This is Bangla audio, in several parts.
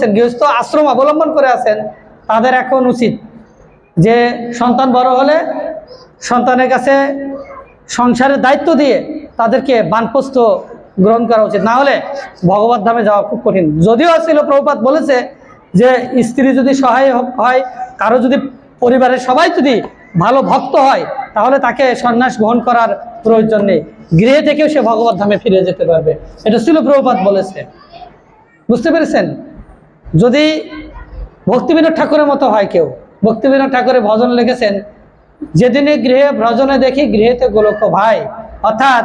করছেন, গৃহস্থ আশ্রম অবলম্বন করে আছেন, তাদের এখন উচিত যে সন্তান বড় হলে সন্তানের কাছে সংসারের দায়িত্ব দিয়ে তাদেরকে বানপ্রস্থ গ্রহণ করা উচিত, না হলে ভগবত ধামে যাওয়া খুব কঠিন। যদিও ছিল প্রভুপাদ বলেছে যে স্ত্রী যদি সহায় হয়, কারো যদি পরিবারের সবাই যদি ভালো ভক্ত হয়, তাহলে তাকে সন্ন্যাস গ্রহণ করার প্রয়োজন নেই, গৃহে থেকেও সে ভগবত ধামে ফিরে যেতে পারবে। এটা ছিল প্রভুপাদ বলেছে, বুঝতে পেরেছেন? যদি ভক্তিবিনোদ ঠাকুরের মতো হয় কেউ, ভক্তিবিনোদ ঠাকুরের ভজন লিখেছেন, যেদিনে গৃহে ভ্রজনে দেখি গৃহেতে গোলক ভাই, অর্থাৎ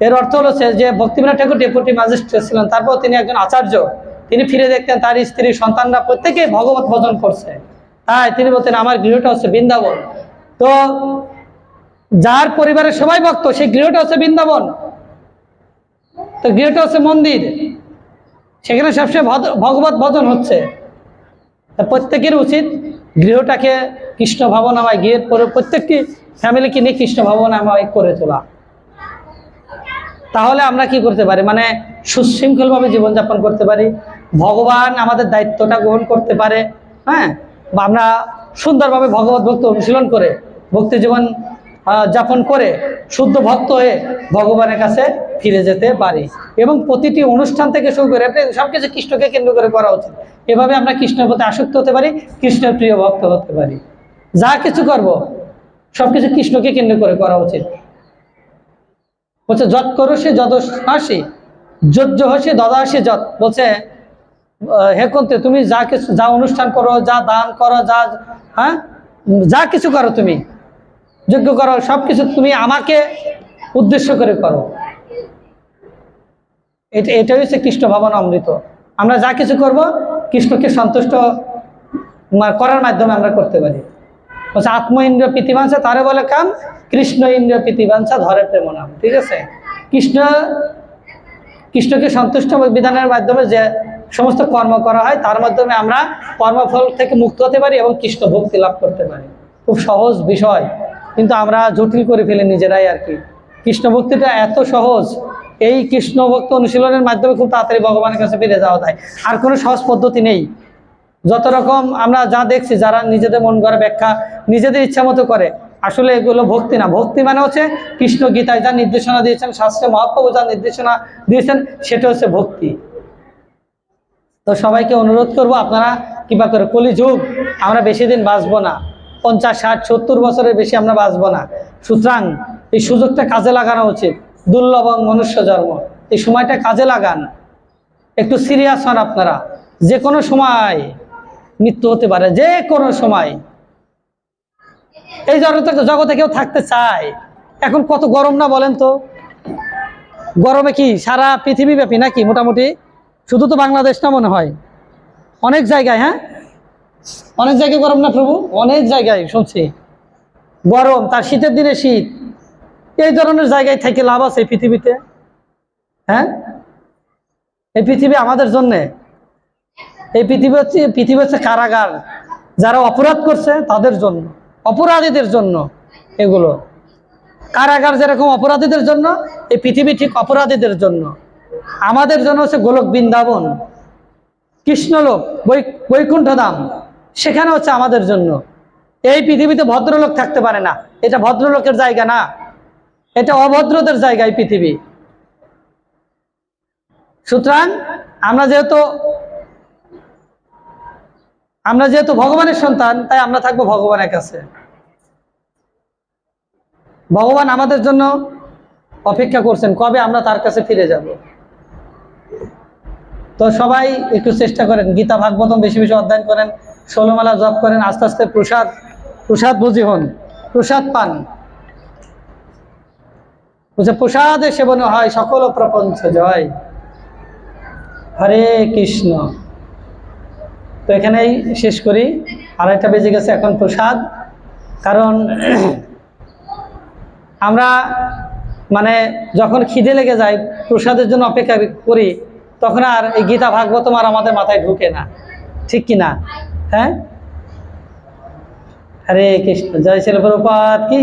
এর অর্থ হলো যে ভক্তিবিনোদ ঠাকুর ডেপুটি ম্যাজিস্ট্রেট ছিলেন, তারপর তিনি একজন আচার্য, তিনি ফিরে দেখতেন তার স্ত্রী সন্তানরা প্রত্যেকেই ভগবত ভজন করছে, তাই তিনি বলতেন আমার গৃহটা হচ্ছে বৃন্দাবন। তো যার পরিবারের সবাই ভক্ত সেই গৃহটা হচ্ছে বৃন্দাবন, তো গৃহটা হচ্ছে মন্দির, সেখানে সবসময় ভগবত ভজন হচ্ছে। প্রত্যেকের উচিত গৃহটাকে কৃষ্ণ ভাবনাময়, গৃহের প্রত্যেকটি ফ্যামিলিকে নিয়ে কৃষ্ণ ভাবনাময় করে তোলা। তাহলে আমরা কি করতে পারি, মানে সুশৃঙ্খলভাবে জীবনযাপন করতে পারি, ভগবান আমাদের দায়িত্বটা গ্রহণ করতে পারে, হ্যাঁ, বা আমরা সুন্দরভাবে ভগবত ভক্তি অনুশীলন করে ভক্তি জীবন যাপন করে শুদ্ধ ভক্ত হয়ে ভগবানের কাছে ফিরে যেতে পারি। এবং প্রতিটি অনুষ্ঠান থেকে শুরু করে সবকিছু কৃষ্ণকে কেন্দ্র করে করা উচিত, এভাবে আমরা কৃষ্ণের প্রতি আসক্ত হতে পারি, কৃষ্ণের প্রিয় ভক্ত হতে পারি। যা কিছু করব সবকিছু কৃষ্ণকে কেন্দ্র করে করা উচিত। বলছে যত করো সে যদ হাসি, যজ্ঞ হসি দদাসি যত, বলছে হে কুন্তি তুমি যা কিছু, যা অনুষ্ঠান করো, যা দান করো, যা কিছু করো, তুমি যজ্ঞ করো, সবকিছু তুমি আমাকে উদ্দেশ্য করে করো। এটাই হচ্ছে কৃষ্ণ ভাবনা অমৃত। আমরা যা কিছু করব কৃষ্ণকে সন্তুষ্ট করার মাধ্যমে আমরা করতে পারি। বলছে আত্ম ইন্দ্রিয় প্রীতিবাঞ্ছা তারে বলে কাম, কৃষ্ণ ইন্দ্রিয় প্রীতিবাঞ্ছা ধরে প্রেম নাম। ঠিক আছে, কৃষ্ণকে সন্তুষ্ট বিধানের মাধ্যমে যে সমস্ত কর্ম করা হয় তার মাধ্যমে আমরা কর্মফল থেকে মুক্ত হতে পারি এবং কৃষ্ণ ভক্তি লাভ করতে পারি। খুব সহজ বিষয়, কিন্তু আমরা জটিল করে ফেলি নিজেরাই আর কি। কৃষ্ণ ভক্তিটা এত সহজ, এই কৃষ্ণ ভক্তি অনুশীলনের মাধ্যমে খুব তাড়াতাড়ি ভগবানের কাছে ফিরে যাওয়া যায়। আর কোনো সহজ পদ্ধতি নেই। যত রকম আমরা যা দেখছি, যারা নিজেদের মন গড়া ব্যাখ্যা নিজেদের ইচ্ছা মতো করে, আসলে এগুলো ভক্তি না। ভক্তি মানে হচ্ছে কৃষ্ণ গীতায় যা নির্দেশনা দিয়েছেন, শাস্ত্রে মহাপ্রভু যা নির্দেশনা দিয়েছেন, সেটা হচ্ছে ভক্তি। তো সবাইকে অনুরোধ করব, আপনারা কৃপা করে, কলিযুগ আমরা বেশি দিন বাঁচবো না, 50, 60, 70 বছরের বেশি আমরা বাঁচবো না। সুতরাং এই সুযোগটা কাজে লাগানো উচিত। দুর্লভ মনুষ্য জন্ম, এই সময়টা কাজে লাগান, একটু সিরিয়াস হন। আপনারা যে কোনো সময় মৃত্যু হতে পারে, যে কোনো সময়। এই জগতে কেউ থাকতে চায়? এখন কত গরম না বলেন তো? গরমে কি সারা পৃথিবী ব্যাপী নাকি? মোটামুটি শুধু তো বাংলাদেশ না মনে হয়, অনেক জায়গায়, হ্যাঁ অনেক জায়গায় গরম না প্রভু? অনেক জায়গায় শুনছি গরম, তার শীতের দিনে শীত। এই ধরনের জায়গায় থেকে লাভ আছে পৃথিবীতে? হ্যাঁ, এই পৃথিবী আমাদের জন্যে, এই পৃথিবী হচ্ছে কারাগার। যারা অপরাধ করছে তাদের জন্য, অপরাধীদের জন্য এগুলো কারাগার। যেরকম অপরাধীদের জন্য, এই পৃথিবী ঠিক অপরাধীদের জন্য। আমাদের জন্য হচ্ছে গোলক বৃন্দাবন, কৃষ্ণলোক, বৈকুণ্ঠ ধাম, সেখানে হচ্ছে আমাদের জন্য। এই পৃথিবীতে ভদ্রলোক থাকতে পারে না, এটা ভদ্রলোকের জায়গা না, এটা অভদ্রদের জায়গা এই পৃথিবী। সুতরাং আমরা যেহেতু ভগবানের সন্তান, তাই আমরা থাকবো ভগবানের কাছে। ভগবান আমাদের জন্য অপেক্ষা করছেন, কবে আমরা তার কাছে ফিরে যাব। তো সবাই একটু চেষ্টা করেন, গীতা ভাগবতম বেশি বেশি অধ্যয়ন করেন, 16 মালা জপ করেন, আস্তে আস্তে প্রসাদ বুঝি হন, প্রসাদ পান। প্রসাদে সেবন হয় সকল প্রপঞ্চ জয়। হরে কৃষ্ণ। তো এখানেই শেষ করি, 2:30 বেজে গেছে, এখন প্রসাদ। কারণ আমরা মানে যখন খিদে লেগে যায়, প্রসাদের জন্য অপেক্ষা করি, তখন আর এই গীতা ভাগবতম আর আমাদের মাথায় ঢুকে না, ঠিক কি না? হ্যাঁ, হরে কৃষ্ণ। জয় শ্রীল প্রভুপাদ কি।